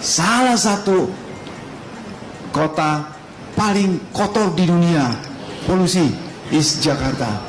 salah satu kota paling kotor di dunia, polusi is Jakarta.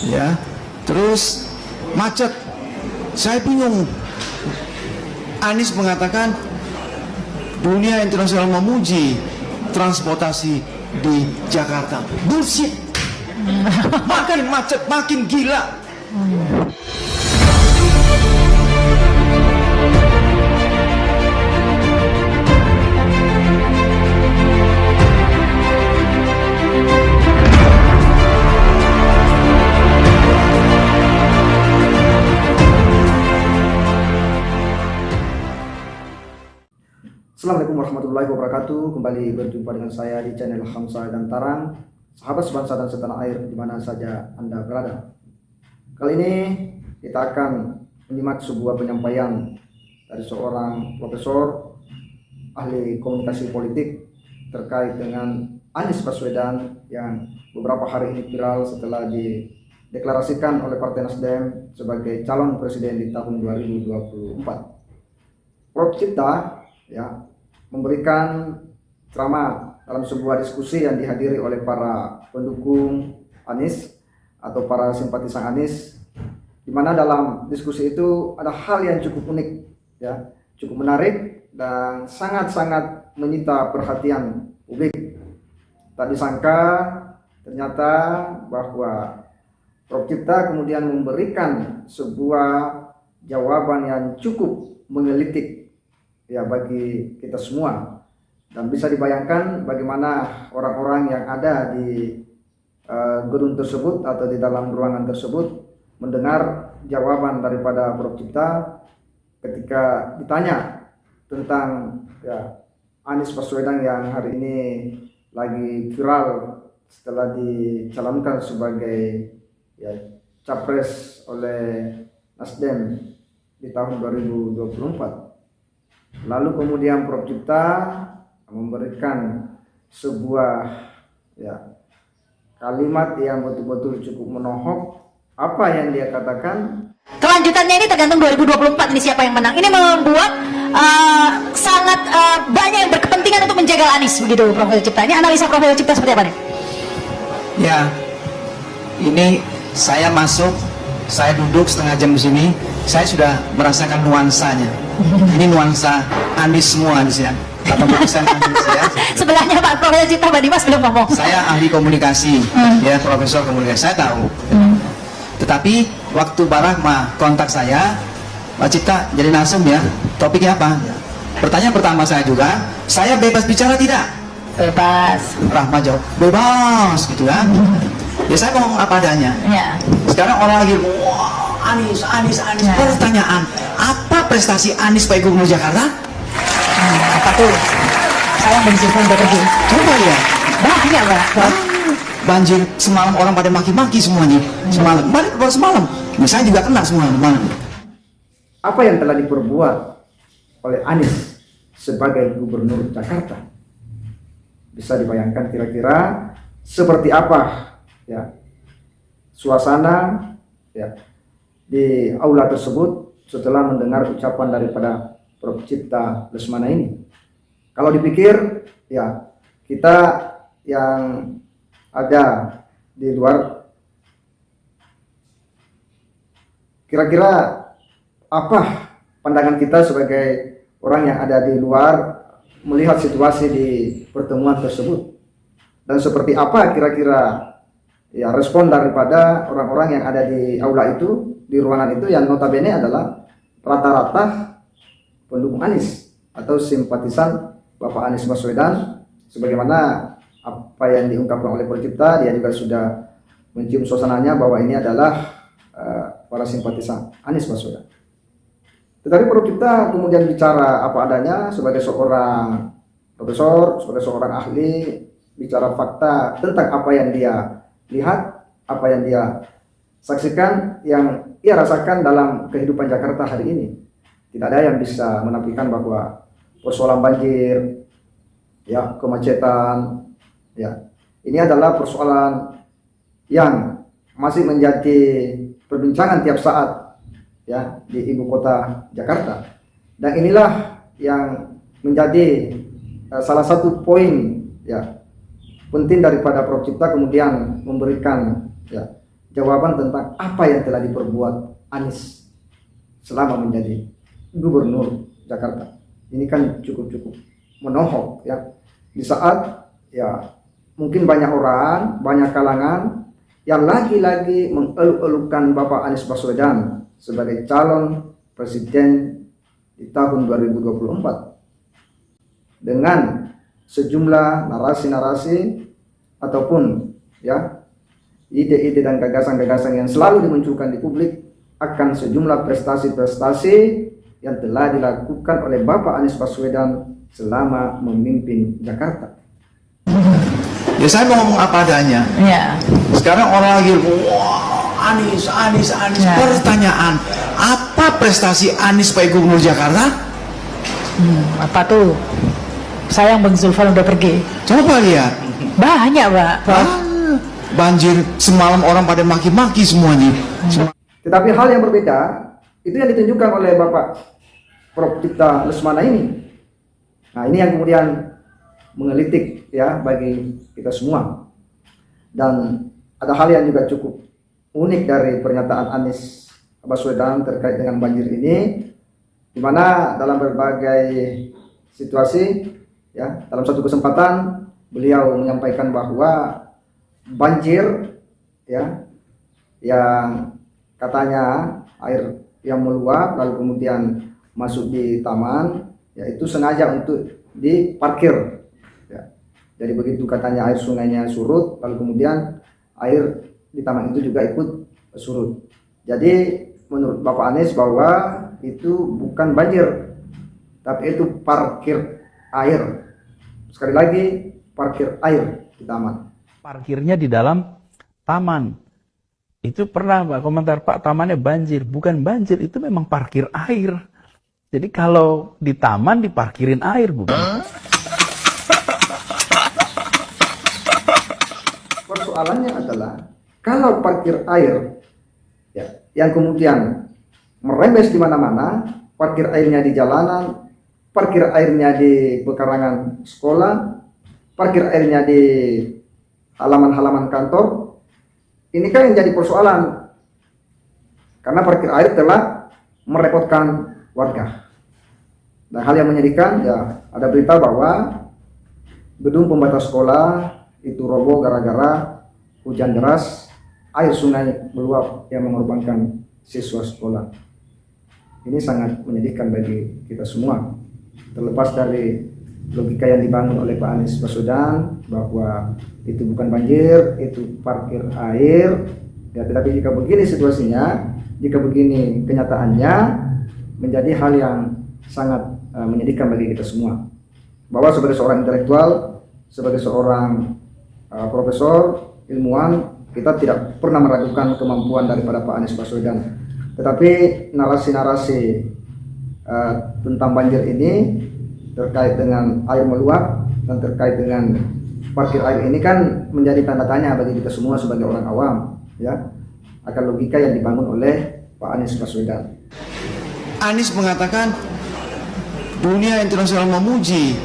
Ya, terus macet. Saya bingung. Anies mengatakan dunia internasional memuji transportasi di Jakarta. Bullshit. Makin macet, makin gila. Assalamualaikum warahmatullahi wabarakatuh. Kembali berjumpa dengan saya di channel Hamzah dan Tarang, sahabat sebangsa dan setanah air di mana saja Anda berada. Kali ini kita akan menyimak sebuah penyampaian dari seorang profesor ahli komunikasi politik terkait dengan Anies Baswedan yang beberapa hari ini viral setelah dideklarasikan oleh Partai Nasdem sebagai calon presiden di tahun 2024. Prof Cipta memberikan ceramah dalam sebuah diskusi yang dihadiri oleh para pendukung Anies atau para simpatisan Anies, di mana dalam diskusi itu ada hal yang cukup unik, cukup menarik dan sangat-sangat menyita perhatian publik. Tak disangka ternyata bahwa Prof Cipta kemudian memberikan sebuah jawaban yang cukup menggelitik bagi kita semua, dan bisa dibayangkan bagaimana orang-orang yang ada di gedung tersebut atau di dalam ruangan tersebut mendengar jawaban daripada Prof Cipta ketika ditanya tentang Anies Baswedan yang hari ini lagi viral setelah dicalonkan sebagai capres oleh Nasdem di tahun 2024. Lalu kemudian Prof Cipta memberikan sebuah kalimat yang betul-betul cukup menohok. Apa yang dia katakan? Kelanjutannya ini tergantung 2024 ini siapa yang menang. Ini membuat sangat banyak yang berkepentingan untuk menjaga Anies, begitu Profesor Cipta. Ini analisa Profesor Cipta seperti apa nih? Ya, ini saya masuk, saya duduk setengah jam di sini, saya sudah merasakan nuansanya. Ini nuansa Anies semua di sini. 80% Anies ya. Sebelahnya Pak Profesor Cipta, Mbak Dimas belum ngomong. Saya ahli komunikasi, profesor komunikasi, saya tahu. Tetapi waktu Pak Rahma kontak saya, Pak Cipta jadi langsung topiknya apa? Pertanyaan pertama saya juga, saya bebas bicara tidak? Bebas. Rahma jawab, bebas gitu kan. Ya saya ngomong apa adanya. Sekarang orang lagi Anies. Pertanyaan, apa prestasi Anies sebagai Gubernur Jakarta? Apa tuh? Saya bensin pergi. Coba ya. Banyak Pak. Banjir semalam, orang pada maki-maki semuanya. Semalam, baru semalam. Saya juga kena semua malam. Apa yang telah diperbuat oleh Anies sebagai Gubernur Jakarta? Bisa dibayangkan kira-kira seperti apa suasana di aula tersebut setelah mendengar ucapan daripada Prof Cipta Lesmana ini. Kalau dipikir kita yang ada di luar, kira-kira apa pandangan kita sebagai orang yang ada di luar melihat situasi di pertemuan tersebut, dan seperti apa kira-kira respon daripada orang-orang yang ada di aula itu, di ruangan itu, yang notabene adalah rata-rata pendukung Anies atau simpatisan Bapak Anies Baswedan. Sebagaimana apa yang diungkapkan oleh Prof Cipta, dia juga sudah mencium suasananya bahwa ini adalah para simpatisan Anies Baswedan. Tetapi Prof Cipta kemudian bicara apa adanya sebagai seorang profesor, sebagai seorang ahli, bicara fakta tentang apa yang dia lihat, apa yang dia saksikan, yang ia rasakan dalam kehidupan Jakarta hari ini. Tidak ada yang bisa menafikan bahwa persoalan banjir, kemacetan, ini adalah persoalan yang masih menjadi perbincangan tiap saat di ibu kota Jakarta. Dan inilah yang menjadi salah satu poin ya penting daripada Prof Cipta kemudian memberikan ya jawaban tentang apa yang telah diperbuat Anies selama menjadi gubernur Jakarta. Ini kan cukup menohok ya, di saat ya mungkin banyak orang, banyak kalangan yang lagi-lagi mengeluk-elukan Bapak Anies Baswedan sebagai calon presiden di tahun 2024 dengan sejumlah narasi-narasi ataupun ya ide-ide dan gagasan-gagasan yang selalu dimunculkan di publik akan sejumlah prestasi-prestasi yang telah dilakukan oleh Bapak Anies Baswedan selama memimpin Jakarta. Ya saya mau ngomong apa adanya. Ya. Sekarang orang lagi, wah Anies. Ya. Pertanyaan, apa prestasi Anies sebagai gubernur Jakarta? Apa tuh? Sayang Bang Zulfan udah pergi. Coba lihat. Banyak, Pak. Banjir semalam orang pada maki-maki semuanya. Tetapi hal yang berbeda itu yang ditunjukkan oleh Bapak Prof Cipta Lesmana ini. Nah, ini yang kemudian mengelitik ya bagi kita semua. Dan ada hal yang juga cukup unik dari pernyataan Anies Baswedan terkait dengan banjir ini, di mana dalam berbagai situasi ya, dalam satu kesempatan beliau menyampaikan bahwa banjir ya yang katanya air yang meluap lalu kemudian masuk di taman, yaitu sengaja untuk diparkir ya. Jadi begitu katanya air sungainya surut, lalu kemudian air di taman itu juga ikut surut. Jadi menurut Bapak Anies bahwa itu bukan banjir, tapi itu parkir air. Sekali lagi, parkir air di taman. Parkirnya di dalam taman. Itu pernah Pak komentar, Pak tamannya banjir. Bukan banjir, itu memang parkir air. Jadi kalau di taman diparkirin air, bukan? Persoalannya adalah kalau parkir air ya, yang kemudian merembes di mana-mana, parkir airnya di jalanan, parkir airnya di pekarangan sekolah, parkir airnya di halaman-halaman kantor, ini kan yang jadi persoalan karena parkir air telah merepotkan warga. Nah, hal yang menyedihkan ya ada berita bahwa gedung pembatas sekolah itu roboh gara-gara hujan deras, air sungai meluap yang mengorbankan siswa sekolah. Ini sangat menyedihkan bagi kita semua. Terlepas dari logika yang dibangun oleh Pak Anies Baswedan bahwa itu bukan banjir, itu parkir air. Ya, tetapi jika begini situasinya, jika begini kenyataannya, menjadi hal yang sangat menyedihkan bagi kita semua. Bahwa sebagai seorang intelektual, sebagai seorang profesor, ilmuwan, kita tidak pernah meragukan kemampuan daripada Pak Anies Baswedan. Tetapi narasi-narasi tentang banjir ini terkait dengan air meluap dan terkait dengan parkir air ini kan menjadi tanda tanya bagi kita semua sebagai orang awam ya, akan logika yang dibangun oleh Pak Anies Baswedan. Anies mengatakan dunia internasional memuji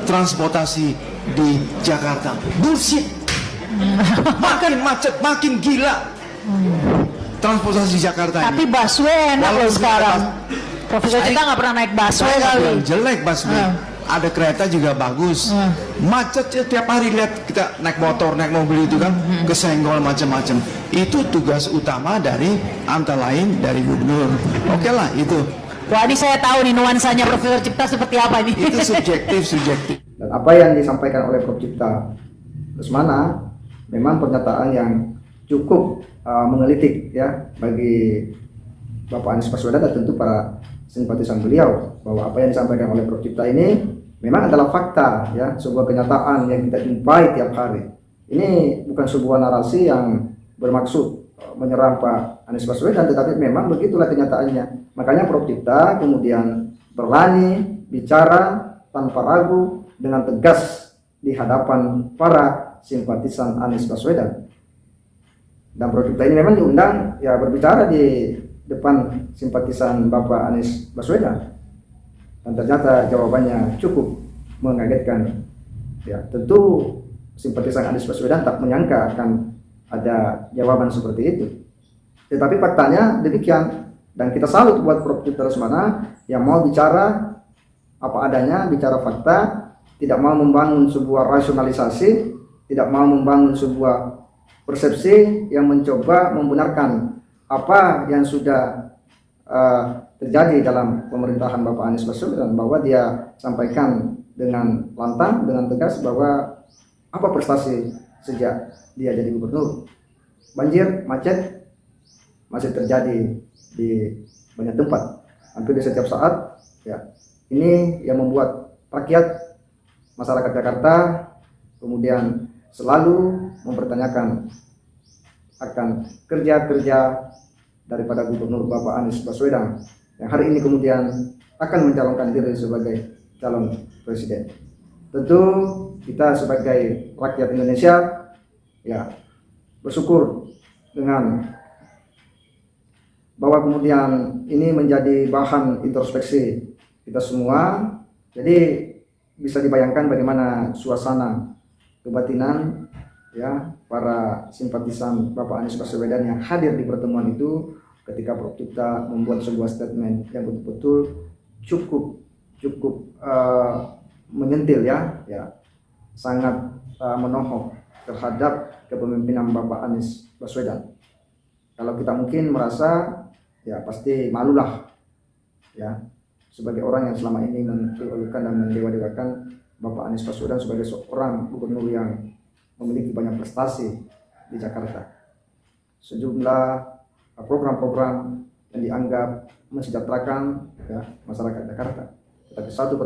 transportasi di Jakarta. Bullshit. Makin macet, makin gila transportasi di Jakarta ini. Tapi busway enak loh sekarang. Profesor Cipta nggak pernah naik busway kali. Jelek busway. Ada kereta juga bagus. Macet ya, tiap hari lihat kita naik motor, naik mobil itu kan kesenggol macam-macam. Itu tugas utama dari antara lain dari gubernur. Oke lah itu. Wah, ini saya tahu nih nuansanya Profesor Cipta seperti apa ini. Itu subjektif. Dan apa yang disampaikan oleh Prof Cipta Lesmana memang pernyataan yang cukup mengelitik ya bagi Bapak Anies Baswedan dan tentu para simpatisan beliau, bahwa apa yang disampaikan oleh Prof Cipta ini memang adalah fakta ya, sebuah kenyataan yang kita jumpai tiap hari. Ini bukan sebuah narasi yang bermaksud menyerang Pak Anies Baswedan, tetapi memang begitulah kenyataannya. Makanya Prof Cipta kemudian berani bicara tanpa ragu dengan tegas di hadapan para simpatisan Anies Baswedan. Dan Prof Cipta ini memang diundang ya berbicara di depan simpatisan Bapak Anies Baswedan. dan ternyata jawabannya cukup mengagetkan. Ya, tentu simpatisan Anies Baswedan tak menyangka akan ada jawaban seperti itu. Tetapi faktanya demikian, dan kita salut buat Prof. Cipta Lesmana yang mau bicara apa adanya, bicara fakta, tidak mau membangun sebuah rasionalisasi, tidak mau membangun sebuah persepsi yang mencoba membenarkan apa yang sudah terjadi dalam pemerintahan Bapak Anies Baswedan, bahwa dia sampaikan dengan lantang, dengan tegas bahwa apa prestasi sejak dia jadi gubernur. Banjir, macet masih terjadi di banyak tempat, hampir di setiap saat. Ya, ini yang membuat rakyat, masyarakat Jakarta kemudian selalu mempertanyakan akan kerja-kerja daripada Gubernur Bapak Anies Baswedan yang hari ini kemudian akan mencalonkan diri sebagai calon presiden. Tentu kita sebagai rakyat Indonesia ya bersyukur dengan bahwa kemudian ini menjadi bahan introspeksi kita semua. Jadi bisa dibayangkan bagaimana suasana kebatinan ya para simpatisan Bapak Anies Baswedan yang hadir di pertemuan itu ketika Prof. Cipta membuat sebuah statement yang betul-betul cukup menyentil ya sangat menohok terhadap kepemimpinan Bapak Anies Baswedan. Kalau kita mungkin merasa ya pasti malulah ya sebagai orang yang selama ini mengeluhkan dan mendewa-dewakan Bapak Anies Baswedan sebagai seorang gubernur yang memiliki banyak prestasi di Jakarta. Sejumlah program-program yang dianggap mensejahterakan ya, masyarakat Jakarta. Tetapi satu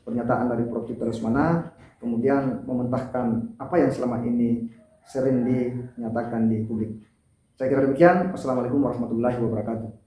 pernyataan dari Prof. Cipta Lesmana kemudian mementahkan apa yang selama ini sering dinyatakan di publik. Saya kira demikian. Wassalamualaikum warahmatullahi wabarakatuh.